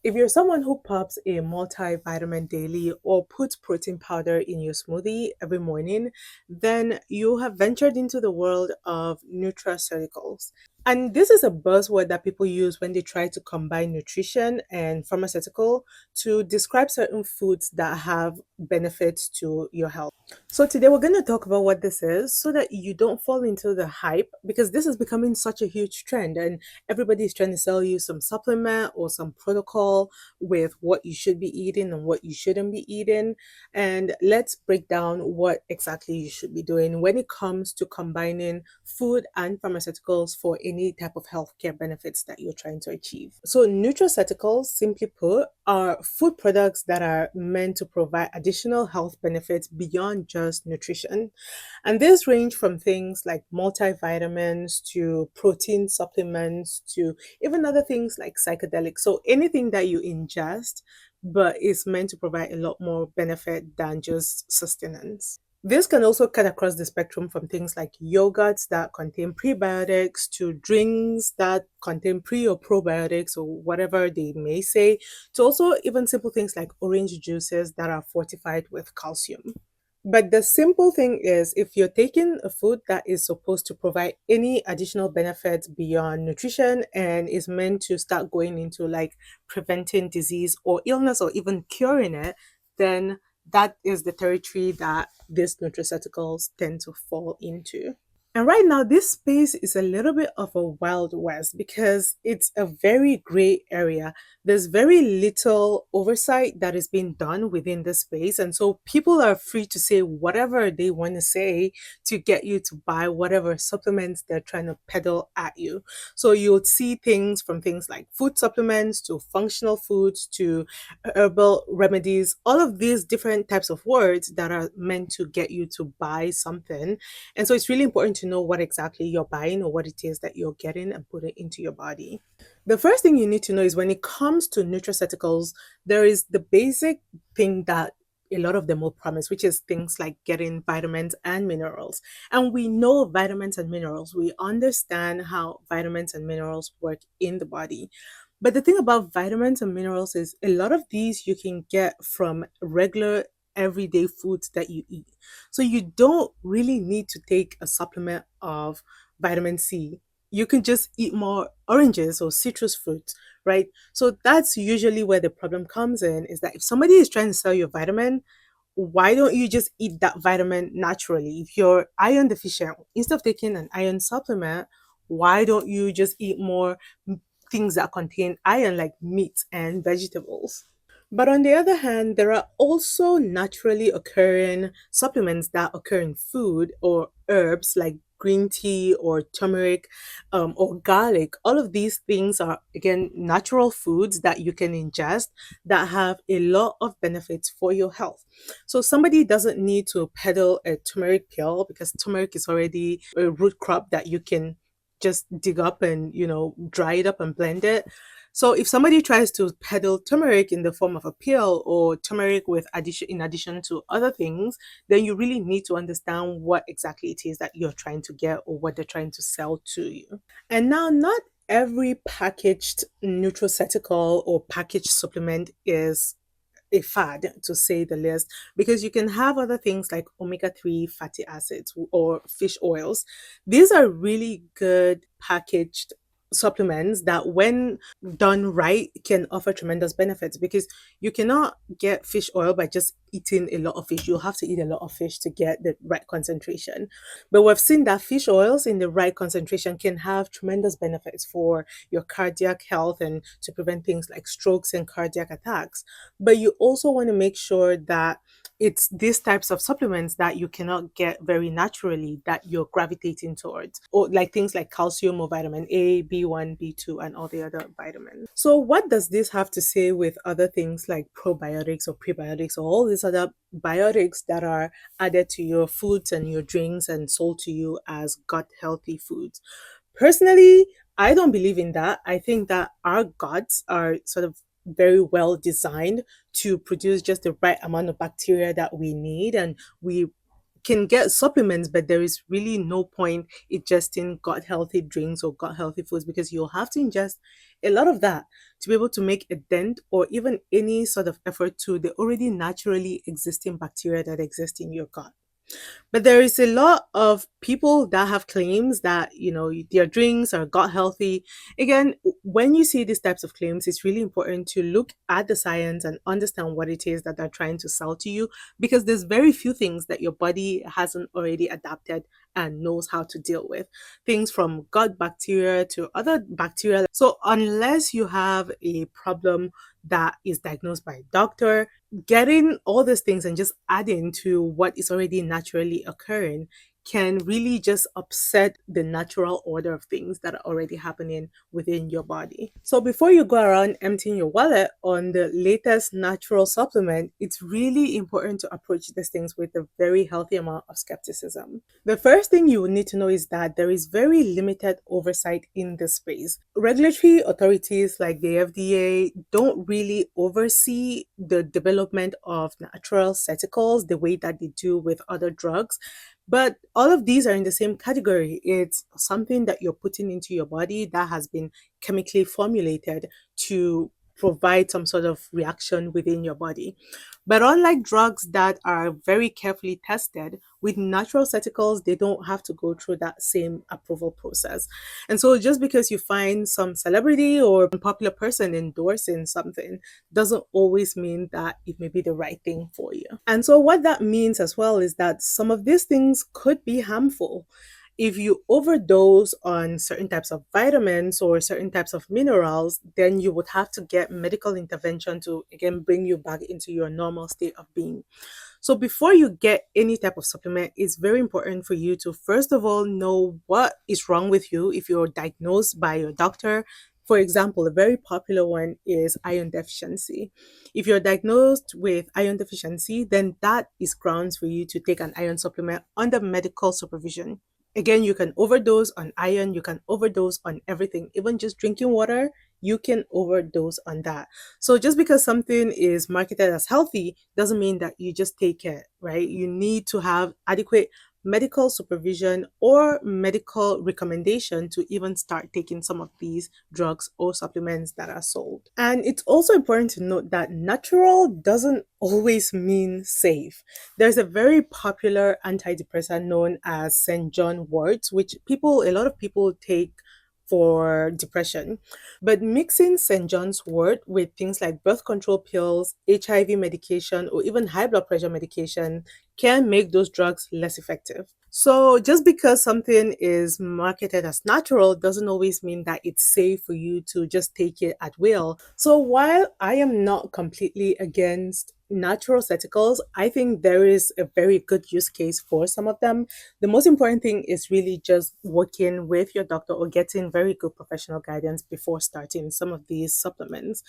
If you're someone who pops a multivitamin daily or puts protein powder in your smoothie every morning, then you have ventured into the world of nutraceuticals. And this is a buzzword that people use when they try to combine nutrition and pharmaceutical to describe certain foods that have benefits to your health. So today we're going to talk about what this is so that you don't fall into the hype, because this is becoming such a huge trend and everybody is trying to sell you some supplement or some protocol with what you should be eating and what you shouldn't be eating. And let's break down what exactly you should be doing when it comes to combining food and pharmaceuticals for any type of healthcare benefits that you're trying to achieve. So nutraceuticals, simply put, are food products that are meant to provide additional health benefits beyond just nutrition. And these range from things like multivitamins to protein supplements to even other things like psychedelics. So anything that you ingest, but is meant to provide a lot more benefit than just sustenance. This can also cut across the spectrum from things like yogurts that contain prebiotics to drinks that contain pre or probiotics or whatever they may say, to also even simple things like orange juices that are fortified with calcium. But the simple thing is, if you're taking a food that is supposed to provide any additional benefits beyond nutrition and is meant to start going into like preventing disease or illness or even curing it, then that is the territory that these nutraceuticals tend to fall into. And right now, this space is a little bit of a wild west because it's a very gray area. There's very little oversight that is being done within this space. And so people are free to say whatever they want to say to get you to buy whatever supplements they're trying to peddle at you. So you'll see things from things like food supplements to functional foods to herbal remedies, all of these different types of words that are meant to get you to buy something. And so it's really important to know what exactly you're buying or what it is that you're getting and putting into your body. The first thing you need to know is when it comes to nutraceuticals, there is the basic thing that a lot of them will promise, which is things like getting vitamins and minerals. And we know vitamins and minerals. We understand how vitamins and minerals work in the body. But the thing about vitamins and minerals is a lot of these you can get from regular everyday foods that you eat. So you don't really need to take a supplement of vitamin C. You can just eat more oranges or citrus fruits, right? So that's usually where the problem comes in, is that if somebody is trying to sell you a vitamin, why don't you just eat that vitamin naturally? If you're iron deficient, instead of taking an iron supplement, why don't you just eat more things that contain iron like meat and vegetables? But on the other hand, there are also naturally occurring supplements that occur in food or herbs like green tea or turmeric or garlic. All of these things are, again, natural foods that you can ingest that have a lot of benefits for your health. So somebody doesn't need to peddle a turmeric pill because turmeric is already a root crop that you can just dig up and, dry it up and blend it. So if somebody tries to peddle turmeric in the form of a pill or turmeric with addition in addition to other things, then you really need to understand what exactly it is that you're trying to get or what they're trying to sell to you. And now, not every packaged nutraceutical or packaged supplement is a fad, to say the least, because you can have other things like omega-3 fatty acids or fish oils. These are really good packaged supplements that, when done right, can offer tremendous benefits, because you cannot get fish oil by just eating a lot of fish. You'll have to eat a lot of fish to get the right concentration. But we've seen that fish oils in the right concentration can have tremendous benefits for your cardiac health and to prevent things like strokes and cardiac attacks. But you also want to make sure that it's these types of supplements that you cannot get very naturally that you're gravitating towards, or like things like calcium or vitamin A, B1, B2, and all the other vitamins. So, what does this have to say with other things like probiotics or prebiotics or all these other biotics that are added to your foods and your drinks and sold to you as gut healthy foods? Personally, I don't believe in that. I think that our guts are sort of very well designed to produce just the right amount of bacteria that we need, and we can get supplements, but there is really no point ingesting gut healthy drinks or gut healthy foods, because you'll have to ingest a lot of that to be able to make a dent or even any sort of effort to the already naturally existing bacteria that exist in your gut. But there is a lot of people that have claims that, their drinks are gut healthy. Again, when you see these types of claims, it's really important to look at the science and understand what it is that they're trying to sell to you, because there's very few things that your body hasn't already adapted and knows how to deal with. Things from gut bacteria to other bacteria. So unless you have a problem that is diagnosed by a doctor, getting all these things and just adding to what is already naturally occurring can really just upset the natural order of things that are already happening within your body. So before you go around emptying your wallet on the latest natural supplement, it's really important to approach these things with a very healthy amount of skepticism. The first thing you will need to know is that there is very limited oversight in this space. Regulatory authorities like the FDA don't really oversee the development of natural nutraceuticals the way that they do with other drugs. But all of these are in the same category. It's something that you're putting into your body that has been chemically formulated to provide some sort of reaction within your body. But unlike drugs that are very carefully tested, with natural nutraceuticals, they don't have to go through that same approval process. And so just because you find some celebrity or popular person endorsing something doesn't always mean that it may be the right thing for you. And so what that means as well is that some of these things could be harmful. If you overdose on certain types of vitamins or certain types of minerals, then you would have to get medical intervention to again bring you back into your normal state of being. So before you get any type of supplement, it's very important for you to first of all know what is wrong with you if you're diagnosed by your doctor. For example, a very popular one is iron deficiency. If you're diagnosed with iron deficiency, then that is grounds for you to take an iron supplement under medical supervision. Again, you can overdose on iron, you can overdose on everything, even just drinking water, you can overdose on that. So just because something is marketed as healthy doesn't mean that you just take it, right? You need to have adequate medical supervision or medical recommendation to even start taking some of these drugs or supplements that are sold. And it's also important to note that natural doesn't always mean safe. There's a very popular antidepressant known as St. John worts, which a lot of people take for depression. But mixing St. John's wort with things like birth control pills, HIV medication, or even high blood pressure medication can make those drugs less effective. So just because something is marketed as natural doesn't always mean that it's safe for you to just take it at will. So while I am not completely against natural aestheticals, I think there is a very good use case for some of them. The most important thing is really just working with your doctor or getting very good professional guidance before starting some of these supplements.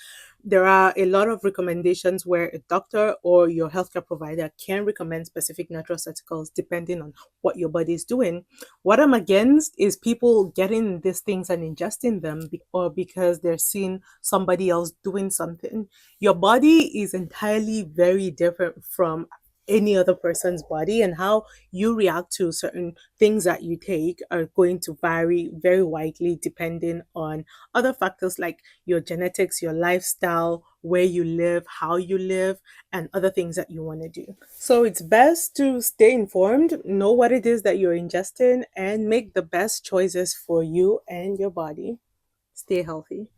There are a lot of recommendations where a doctor or your healthcare provider can recommend specific natural aestheticals depending on what your body is doing. What I'm against is people getting these things and ingesting them or because they're seeing somebody else doing something. Your body is entirely very different from any other person's body, and how you react to certain things that you take are going to vary very widely depending on other factors like your genetics, your lifestyle, where you live, how you live, and other things that you want to do. So it's best to stay informed, know what it is that you're ingesting, and make the best choices for you and your body. Stay healthy.